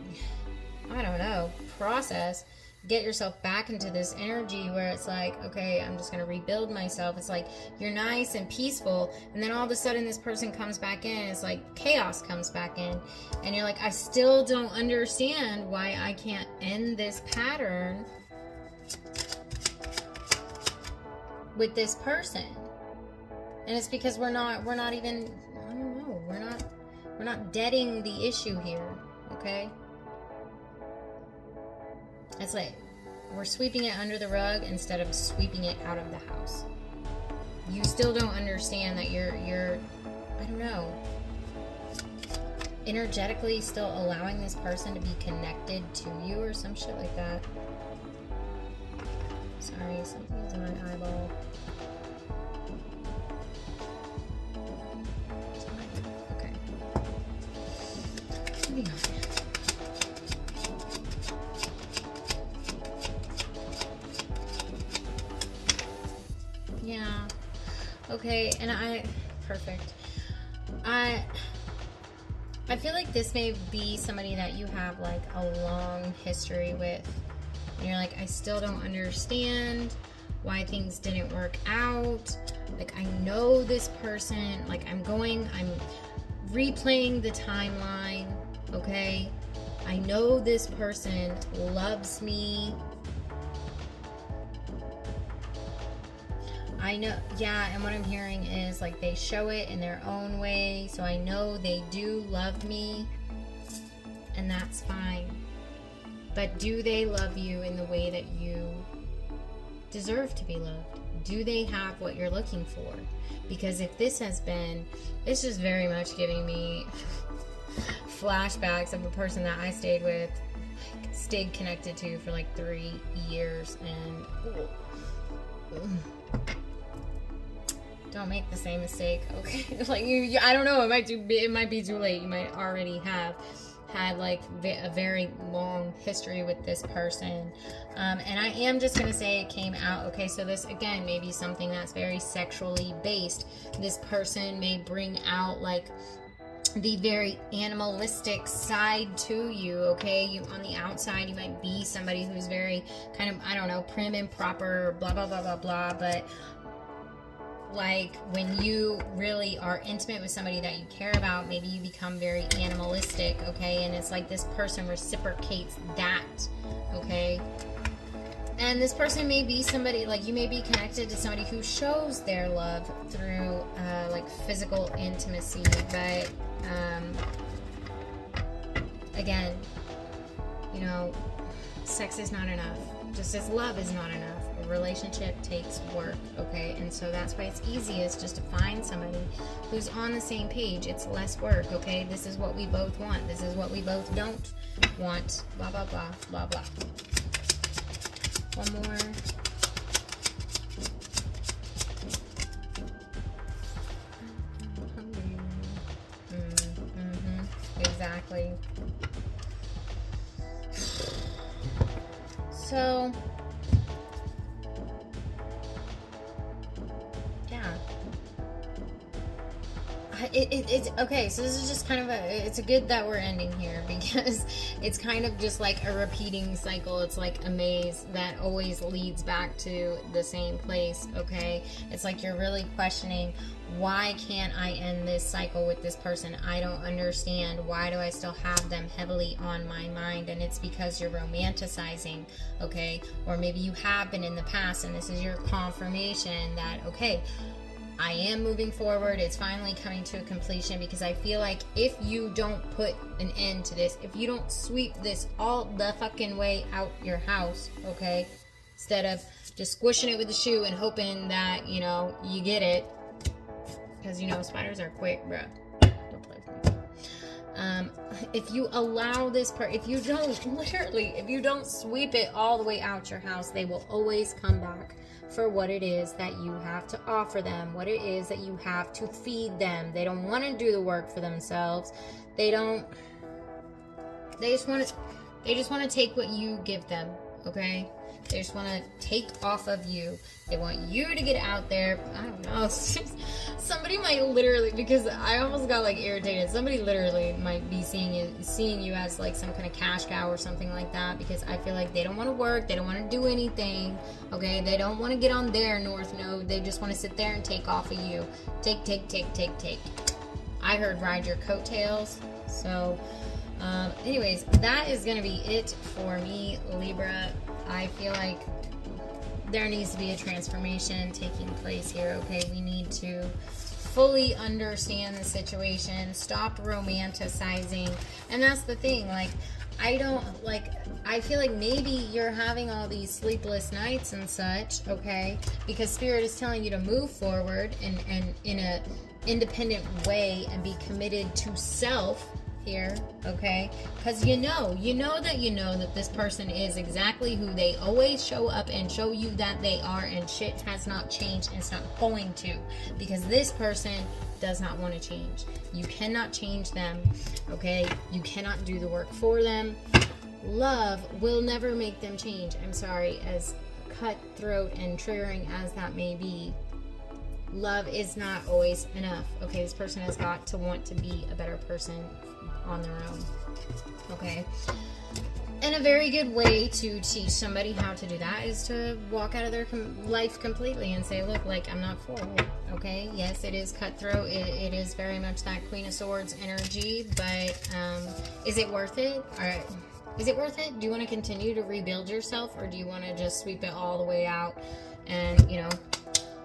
Speaker 1: I don't know, process, get yourself back into this energy where it's like, okay, I'm just going to rebuild myself. It's like you're nice and peaceful, and then all of a sudden this person comes back in. It's like chaos comes back in, and you're like, I still don't understand why I can't end this pattern with this person. And it's because we're not even, I don't know, we're not deading the issue here, okay? It's like we're sweeping it under the rug instead of sweeping it out of the house. You still don't understand that you're I don't know, energetically still allowing this person to be connected to you or some shit like that. Sorry, something's in my eyeball. Okay. Moving on. Yeah. Okay, and perfect. I feel like this may be somebody that you have like a long history with. And you're like, I still don't understand why things didn't work out. Like, I know this person, like I'm replaying the timeline, okay? I know this person loves me. I know, yeah, and what I'm hearing is like they show it in their own way, so I know they do love me, and that's fine. But do they love you in the way that you deserve to be loved? Do they have what you're looking for? Because if this has been, it's just very much giving me flashbacks of a person that I stayed with, stayed connected to for like 3 years, and don't make the same mistake, okay? Like you, I don't know. It might be too late. You might already have had like a very long history with this person, and I am just gonna say it came out. Okay, so this again may be something that's very sexually based. This person may bring out like the very animalistic side to you, okay? You on the outside, you might be somebody who's very kind of, I don't know, prim and proper, blah blah blah blah blah, but like when you really are intimate with somebody that you care about, maybe you become very animalistic, okay? And it's like this person reciprocates that, okay? And this person may be somebody, like you may be connected to somebody who shows their love through like physical intimacy, but again, you know, sex is not enough. Just as love is not enough. A relationship takes work, okay? And so that's why it's easiest just to find somebody who's on the same page. It's less work, okay? This is what we both want. This is what we both don't want. Blah, blah, blah, blah, blah. One more. Exactly. So, yeah, it's okay. So this is just kind of it's a good that we're ending here, because it's kind of just like a repeating cycle. It's like a maze that always leads back to the same place. Okay, it's like you're really questioning, why can't I end this cycle with this person? I don't understand. Why do I still have them heavily on my mind? And it's because you're romanticizing, okay? Or maybe you have been in the past, and this is your confirmation that, okay, I am moving forward. It's finally coming to a completion, because I feel like if you don't put an end to this, if you don't sweep this all the fucking way out your house, okay, instead of just squishing it with the shoe and hoping that, you know, you get it, because, you know, spiders are quick, bro. Don't play with me. If you allow this if you don't, literally, if you don't sweep it all the way out your house, they will always come back for what it is that you have to offer them, what it is that you have to feed them. They don't want to do the work for themselves. They just want to take what you give them, okay? They just want to take off of you. They want you to get out there. I don't know. Somebody might literally, because I almost got like irritated. Somebody literally might be seeing you as like some kind of cash cow or something like that, because I feel like they don't want to work. They don't want to do anything. Okay. They don't want to get on their north node. They just want to sit there and take off of you. Take. I heard ride your coattails. So, anyways, that is going to be it for me, Libra. I feel like there needs to be a transformation taking place here, okay? We need to fully understand the situation, stop romanticizing. And that's the thing, like, I feel like maybe you're having all these sleepless nights and such, okay? Because Spirit is telling you to move forward and in a independent way and be committed to self here, okay? Because you know that this person is exactly who they always show up and show you that they are, and shit has not changed, and it's not going to, because this person does not want to change. You cannot change them, okay? You cannot do the work for them. Love will never make them change. I'm sorry, as cutthroat and triggering as that may be, love is not always enough, okay? This person has got to want to be a better person on their own, okay? And a very good way to teach somebody how to do that is to walk out of their life completely and say, look, like, I'm not for it, okay? Yes, it is cutthroat. It is very much that Queen of Swords energy, but is it worth it? All right. Is it worth it? Do you want to continue to rebuild yourself, or do you want to just sweep it all the way out and, you know,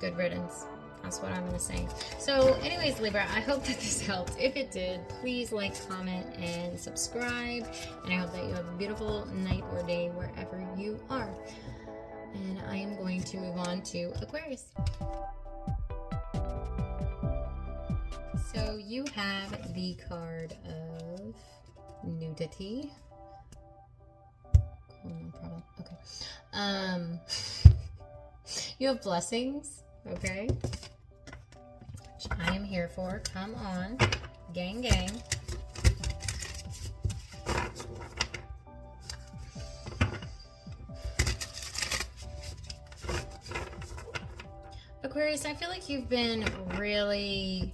Speaker 1: good riddance? That's what I'm going to say. So anyways, Libra, I hope that this helped. If it did, please like, comment, and subscribe. And I hope that you have a beautiful night or day wherever you are. And I am going to move on to Aquarius. So you have the card of nudity. Oh, no problem. Okay. You have blessings. Okay. Which I am here for. Come on. Gang, gang. Aquarius, I feel like you've been really...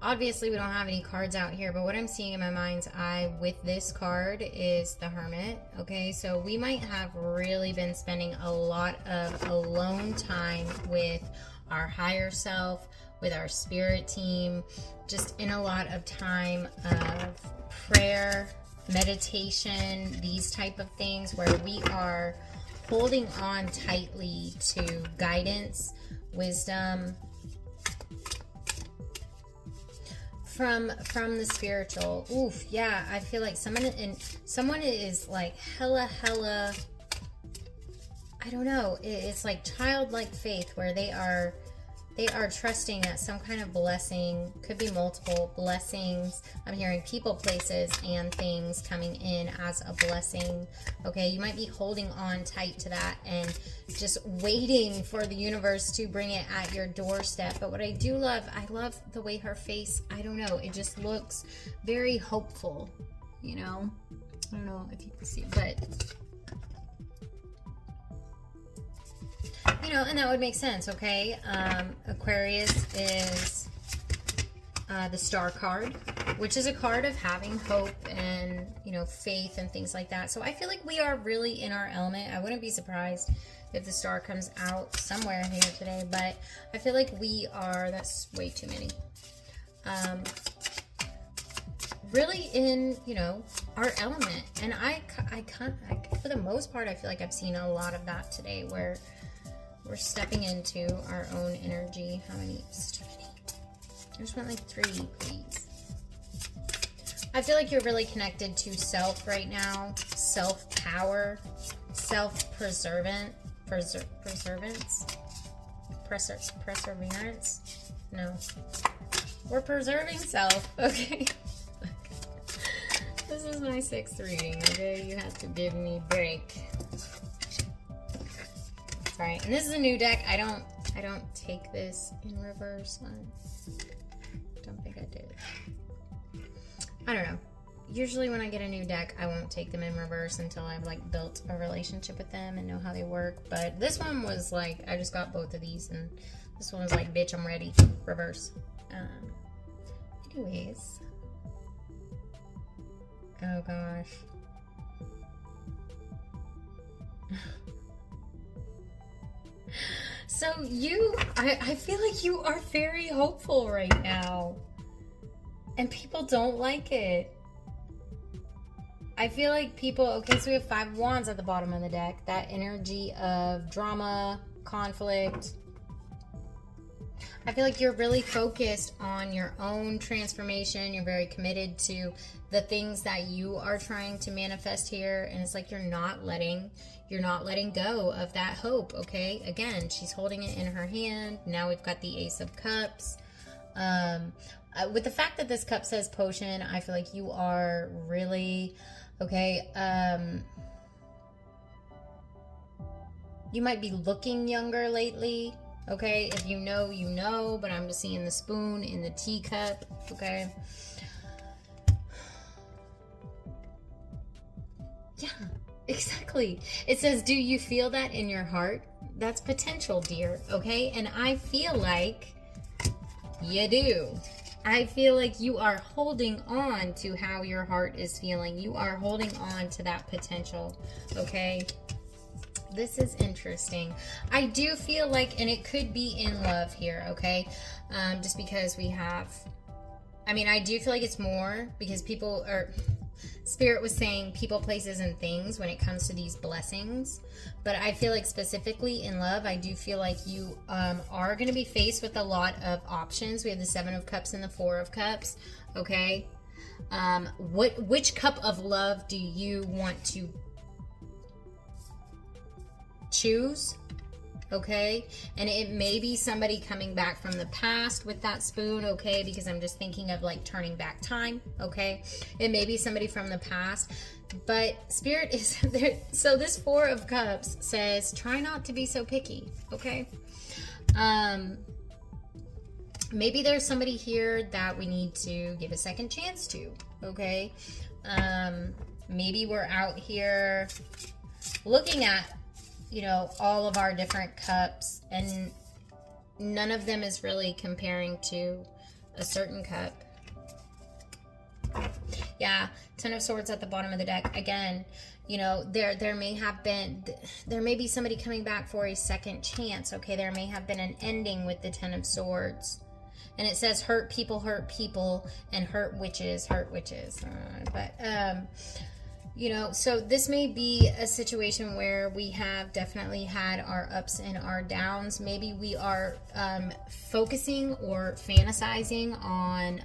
Speaker 1: Obviously, we don't have any cards out here, but what I'm seeing in my mind's eye with this card is the Hermit, okay? So we might have really been spending a lot of alone time with our higher self, with our spirit team, just in a lot of time of prayer, meditation, these type of things where we are holding on tightly to guidance, wisdom, from the spiritual. Oof, yeah, I feel like someone is like hella, I don't know, it's like childlike faith, where they are trusting that some kind of blessing, could be multiple blessings. I'm hearing people, places, and things coming in as a blessing. Okay, you might be holding on tight to that and just waiting for the universe to bring it at your doorstep. But what I do love, I love the way her face, I don't know, it just looks very hopeful, you know? I don't know if you can see, but... you know, and that would make sense, okay? Aquarius is the Star card, which is a card of having hope and, you know, faith and things like that. So I feel like we are really in our element. I wouldn't be surprised if the Star comes out somewhere here today, but I feel like we are, that's way too many, really in, you know, our element. And I for the most part, I feel like I've seen a lot of that today, where we're stepping into our own energy. How many? It's too many. I just want like 3, please. I feel like you're really connected to self right now, self-power, self-perseverance, perseverance. No, we're preserving self. Okay. This is my 6th reading. Okay, you have to give me a break. Alright, and this is a new deck. I don't take this in reverse. I don't think I did. I don't know. Usually when I get a new deck, I won't take them in reverse until I've like built a relationship with them and know how they work. But this one was like, I just got both of these, and this one was like, bitch, I'm ready. Reverse. Anyways. Oh gosh. So I feel like you are very hopeful right now. And people don't like it. I feel like people, okay, so we have 5 of Wands at the bottom of the deck. That energy of drama, conflict. I feel like you're really focused on your own transformation. You're very committed to the things that you are trying to manifest here. And it's like you're not letting go of that hope, okay? Again, she's holding it in her hand. Now we've got the Ace of Cups. With the fact that this cup says potion, I feel like you are really, okay, you might be looking younger lately. Okay, if you know, you know, but I'm just seeing the spoon in the teacup, okay? Yeah, exactly. It says, do you feel that in your heart? That's potential, dear, okay? And I feel like you do. I feel like you are holding on to how your heart is feeling. You are holding on to that potential, okay? This is interesting. I do feel like, and it could be in love here, okay? Just because we have, I mean, I do feel like it's more because people are, Spirit was saying people, places, and things when it comes to these blessings. But I feel like specifically in love, I do feel like you are going to be faced with a lot of options. We have the 7 of Cups and the 4 of Cups, okay? Which cup of love do you want to choose? Okay, and it may be somebody coming back from the past with that spoon, okay, because I'm just thinking of like turning back time, okay? It may be somebody from the past, but Spirit is there. So this 4 of Cups says try not to be so picky, okay? Maybe there's somebody here that we need to give a second chance to, okay? Maybe we're out here looking at, you know, all of our different cups, and none of them is really comparing to a certain cup. Yeah, 10 of Swords at the bottom of the deck. Again, you know, there may be somebody coming back for a second chance, okay? There may have been an ending with the 10 of Swords. And it says hurt people, and hurt witches. You know, so this may be a situation where we have definitely had our ups and our downs. Maybe we are focusing or fantasizing on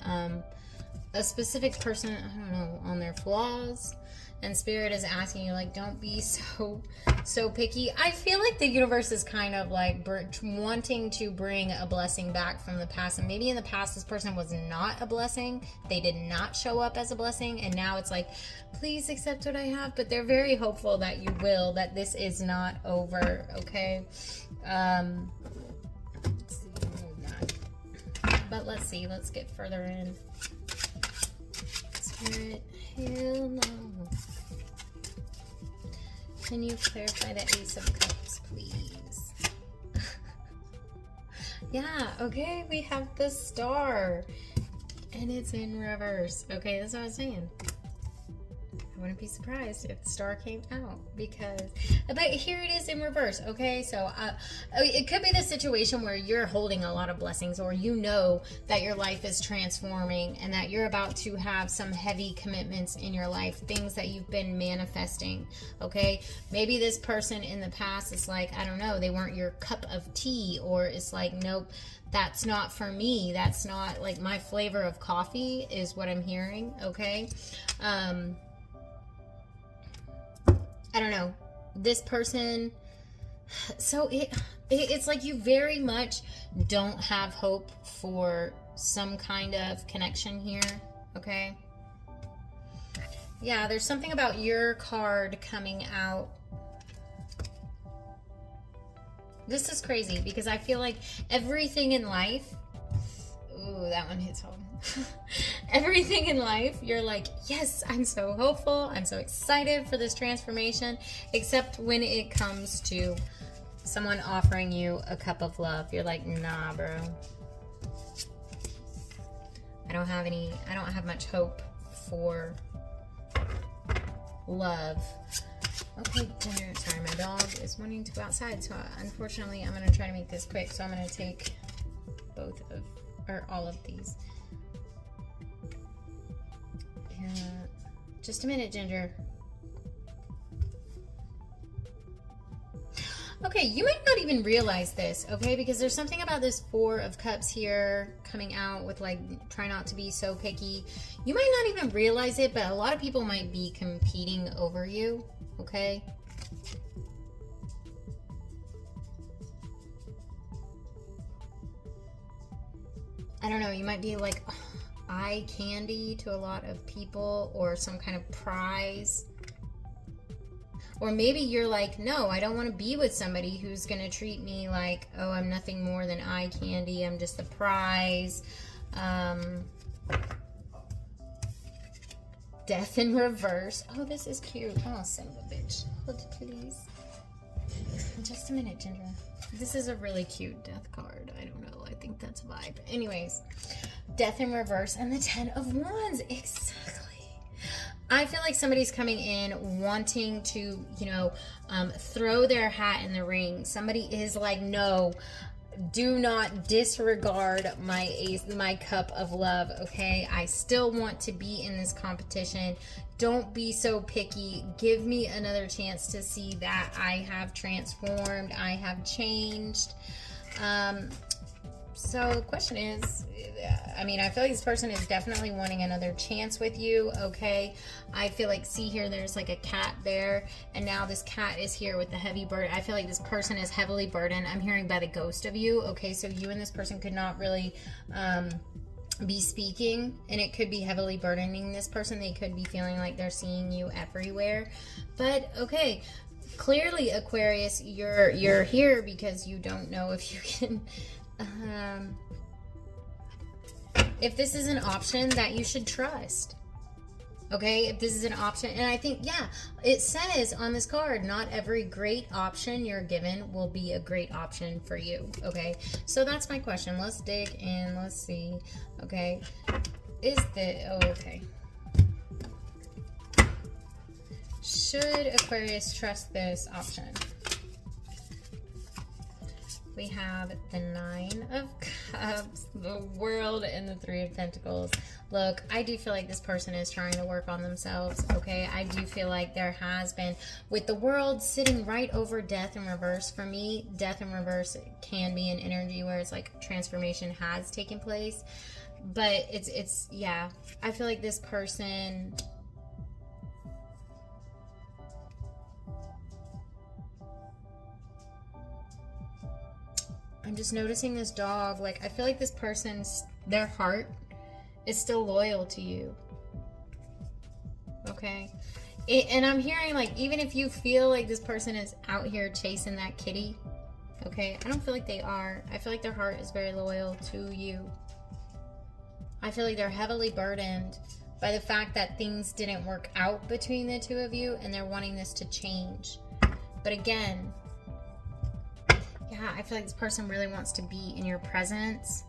Speaker 1: a specific person, I don't know, on their flaws. And Spirit is asking you, like, don't be so picky. I feel like the universe is kind of like wanting to bring a blessing back from the past. And maybe in the past, this person was not a blessing. They did not show up as a blessing. And now it's like, please accept what I have. But they're very hopeful that you will, that this is not over, okay? Let's see, but let's see. Let's get further in. Spirit, hell no. Can you clarify the Ace of Cups, please? Yeah, okay, we have the Star. And it's in reverse. Okay, that's what I was saying. I wouldn't be surprised if the star came out because, but here it is in reverse. Okay, so it could be the situation where you're holding a lot of blessings, or you know that your life is transforming and that you're about to have some heavy commitments in your life, things that you've been manifesting. Okay, maybe this person in the past is like, I don't know, they weren't your cup of tea, or it's like, nope, that's not for me. That's not like my flavor of coffee is what I'm hearing. Okay. I don't know, this person, so it's like you very much don't have hope for some kind of connection here, okay? Yeah, there's something about your card coming out. This is crazy because I feel like everything in life, ooh, that one hits home. Everything in life, you're like, yes, I'm so hopeful, I'm so excited for this transformation, except when it comes to someone offering you a cup of love, you're like, nah, bro. I don't have much hope for love. Okay, sorry, my dog is wanting to go outside, so unfortunately I'm gonna try to make this quick, so I'm gonna take both of, or all of these. Just a minute, Ginger. Okay, you might not even realize this, okay? Because there's something about this Four of Cups here coming out with like, try not to be so picky. You might not even realize it, but a lot of people might be competing over you, okay? I don't know, you might be like eye candy to a lot of people, or some kind of prize. Or maybe you're like, no, I don't want to be with somebody who's going to treat me like, oh, I'm nothing more than eye candy, I'm just a prize. Death in reverse. Oh, this is cute. Oh, son of a bitch. Hold it, please. Just a minute, Ginger. This is a really cute death card. I don't know. I think that's a vibe. Anyways, Death in reverse and the 10 of Wands. Exactly. I feel like somebody's coming in wanting to, you know, throw their hat in the ring. Somebody is like, no, do not disregard my cup of love, okay? I still want to be in this competition. Don't be so picky. Give me another chance to see that I have transformed, I have changed. So the question is, I mean, I feel like this person is definitely wanting another chance with you, okay? I feel like, see here, there's like a cat there, and now this cat is here with the heavy burden. I feel like this person is heavily burdened. I'm hearing by the ghost of you, okay? So you and this person could not really be speaking, and it could be heavily burdening this person. They could be feeling like they're seeing you everywhere. But, okay, clearly, Aquarius, you're here because you don't know if you can... if this is an option that you should trust, okay? If this is an option, and I think, yeah, it says on this card, not every great option you're given will be a great option for you, okay? So that's my question. Let's dig in. Let's see. Okay, is the, oh, okay. Should Aquarius trust this option? We have the 9 of Cups, the World, and the 3 of Pentacles. Look, I do feel like this person is trying to work on themselves, okay? I do feel like there has been, with the World sitting right over Death in reverse, for me, Death in reverse can be an energy where it's like transformation has taken place. But it's yeah, I feel like this person... I'm just noticing this dog. Like, I feel like this person's, their heart is still loyal to you. Okay? And I'm hearing, like, even if you feel like this person is out here chasing that kitty, okay, I don't feel like they are. I feel like their heart is very loyal to you. I feel like they're heavily burdened by the fact that things didn't work out between the two of you, and they're wanting this to change. But again... yeah, I feel like this person really wants to be in your presence,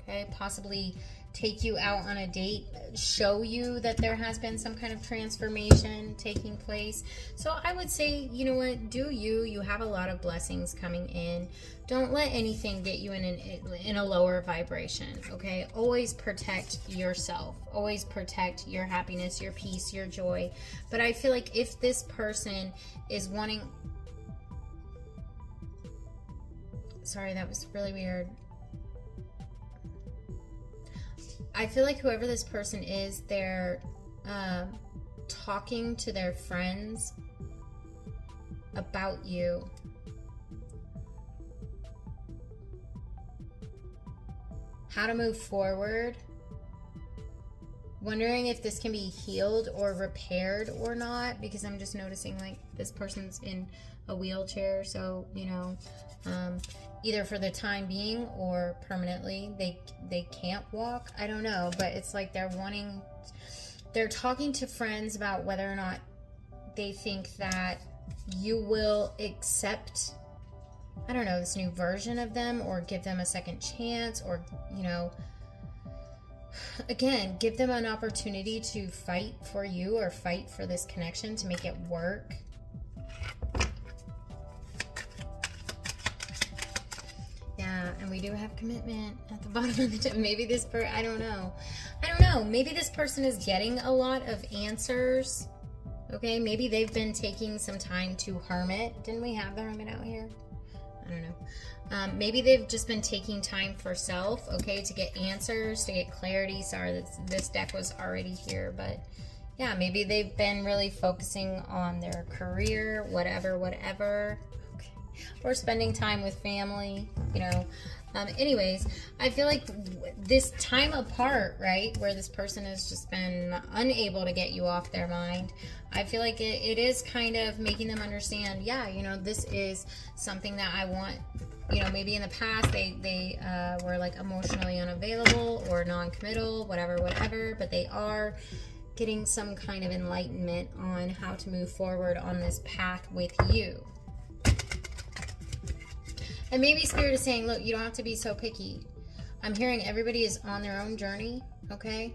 Speaker 1: okay? Possibly take you out on a date, show you that there has been some kind of transformation taking place. So I would say, you know what, do you have a lot of blessings coming in. Don't let anything get you in a lower vibration, okay? Always protect yourself. Always protect your happiness, your peace, your joy. But I feel like if this person is wanting... Sorry, that was really weird. I feel like whoever this person is, they're talking to their friends about you. How to move forward. Wondering if this can be healed or repaired or not, because I'm just noticing like this person's in a wheelchair, so you know, either for the time being or permanently they can't walk. I don't know, but it's like they're talking to friends about whether or not they think that you will accept, I don't know, this new version of them, or give them a second chance, or, you know, again, give them an opportunity to fight for you or fight for this connection to make it work. Yeah, and we do have commitment at the bottom of the deck. Maybe this I don't know. Maybe this person is getting a lot of answers. Okay, maybe they've been taking some time to hermit. Didn't we have the hermit out here? I don't know. Maybe they've just been taking time for self, okay, to get answers, to get clarity. Sorry, this deck was already here, but yeah, maybe they've been really focusing on their career, whatever, okay, or spending time with family, you know. Anyways, I feel like this time apart, right, where this person has just been unable to get you off their mind, I feel like it is kind of making them understand, yeah, you know, this is something that I want. You know, maybe in the past they were like emotionally unavailable or non-committal, whatever, but they are getting some kind of enlightenment on how to move forward on this path with you. And maybe Spirit is saying, look, you don't have to be so picky. I'm hearing everybody is on their own journey, okay?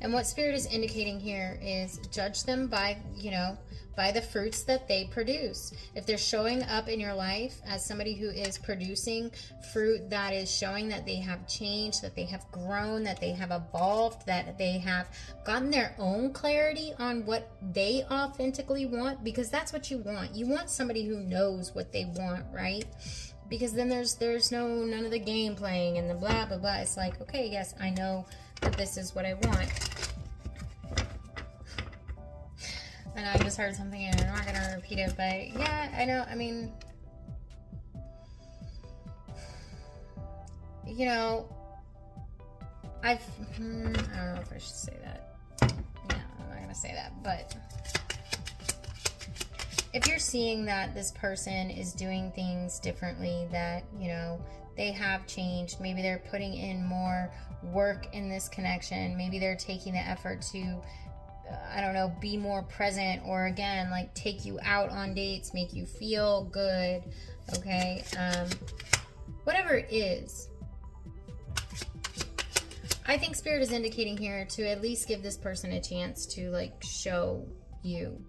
Speaker 1: And what Spirit is indicating here is judge them by, you know, by the fruits that they produce. If they're showing up in your life as somebody who is producing fruit that is showing that they have changed, that they have grown, that they have evolved, that they have gotten their own clarity on what they authentically want, because that's what you want. You want somebody who knows what they want, right? Because then there's none of the game playing and the blah, blah, blah. It's like, okay, yes, I know that this is what I want. And I just heard something and I'm not going to repeat it, but yeah, I know, I mean, you know, I don't know if I should say that. Yeah, I'm not going to say that, but if you're seeing that this person is doing things differently, that, you know, they have changed, maybe they're putting in more work in this connection, maybe they're taking the effort to, I don't know, be more present, or again, like take you out on dates, make you feel good, okay? Whatever it is, I think Spirit is indicating here to at least give this person a chance to like show you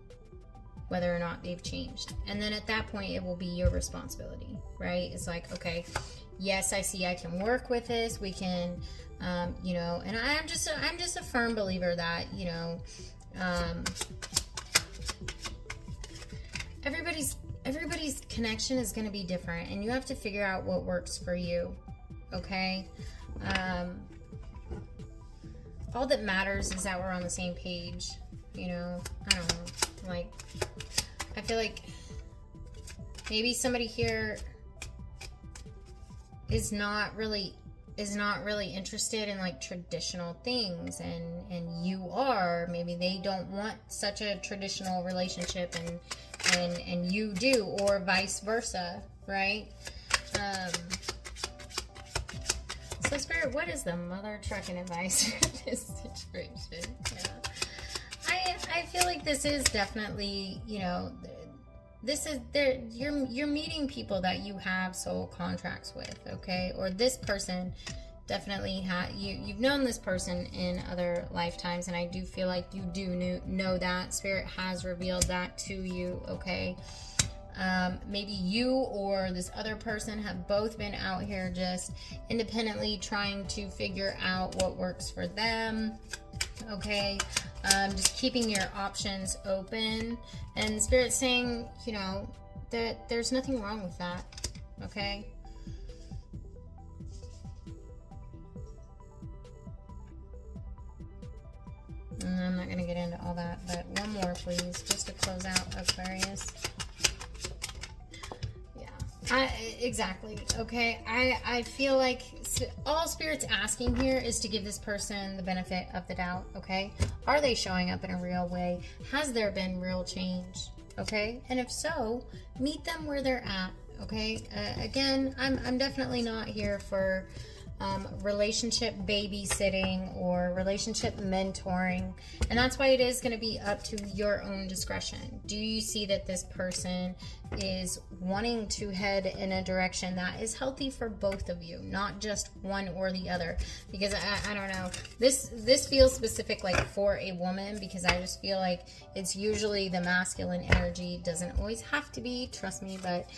Speaker 1: whether or not they've changed. And then at that point, it will be your responsibility, right? It's like, okay, yes, I see I can work with this. We can, you know, and I'm just a firm believer that, you know, everybody's connection is going to be different, and you have to figure out what works for you, okay? All that matters is that we're on the same page, you know. I don't know, like, I feel like maybe somebody here is not really interested in like traditional things, and you are. Maybe they don't want such a traditional relationship, and you do, or vice versa, right? So Spirit, what is the mother trucking advice for this situation? Yeah. I feel like this is definitely, you know, this is there. You're meeting people that you have soul contracts with, okay? Or this person definitely you've known this person in other lifetimes, and I do feel like you do know that. Spirit has revealed that to you, okay? Maybe you or this other person have both been out here just independently trying to figure out what works for them, okay? Just keeping your options open, and Spirit's saying, you know, that there's nothing wrong with that, okay? I'm not going to get into all that, but one more, please, just to close out Aquarius. Yeah, exactly. Okay, I feel like all Spirit's asking here is to give this person the benefit of the doubt, okay? Are they showing up in a real way? Has there been real change, okay? And if so, meet them where they're at, okay? Again, I'm definitely not here for relationship babysitting or relationship mentoring, and that's why it is going to be up to your own discretion. Do you see that this person is wanting to head in a direction that is healthy for both of you, not just one or the other? Because I don't know, this feels specific like for a woman, because I just feel like it's usually the masculine energy. Doesn't always have to be, trust me, but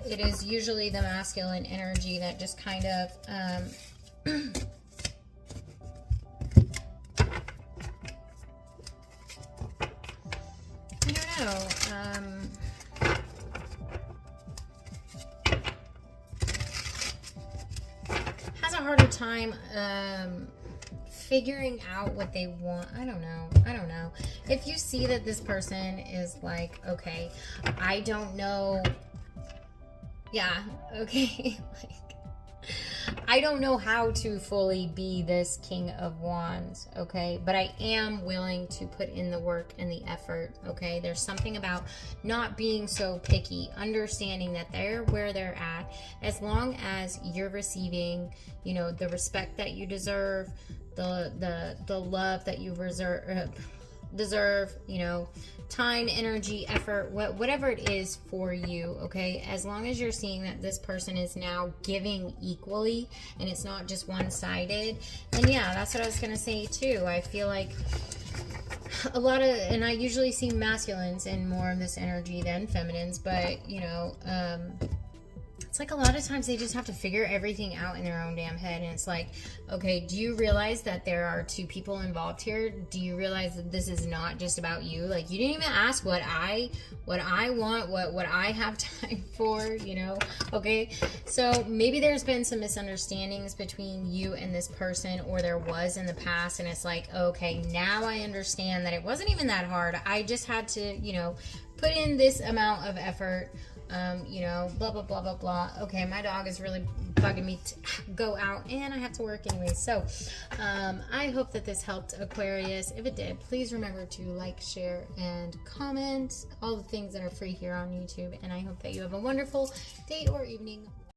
Speaker 1: it is usually the masculine energy that just kind of I don't know, has a harder time figuring out what they want. I don't know. If you see that this person is like, okay, I don't know, yeah, okay, like, I don't know how to fully be this King of Wands, okay? But I am willing to put in the work and the effort, okay? There's something about not being so picky, understanding that they're where they're at, as long as you're receiving, you know, the respect that you deserve, the love that you deserve, you know, time, energy, effort, whatever it is for you, okay? As long as you're seeing that this person is now giving equally and it's not just one-sided, and yeah, that's what I was gonna say too. I feel like a lot of, and I usually see masculines in more of this energy than feminines, but you know, it's like a lot of times they just have to figure everything out in their own damn head. And it's like, okay, do you realize that there are two people involved here? Do you realize that this is not just about you? Like, you didn't even ask what I want, what I have time for, you know? Okay, so maybe there's been some misunderstandings between you and this person, or there was in the past, and it's like, okay, now I understand that it wasn't even that hard. I just had to, you know, put in this amount of effort. You know, blah, blah, blah, blah, blah. Okay, my dog is really bugging me to go out, and I have to work anyway. So, I hope that this helped, Aquarius. If it did, please remember to like, share, and comment. All the things that are free here on YouTube. And I hope that you have a wonderful day or evening.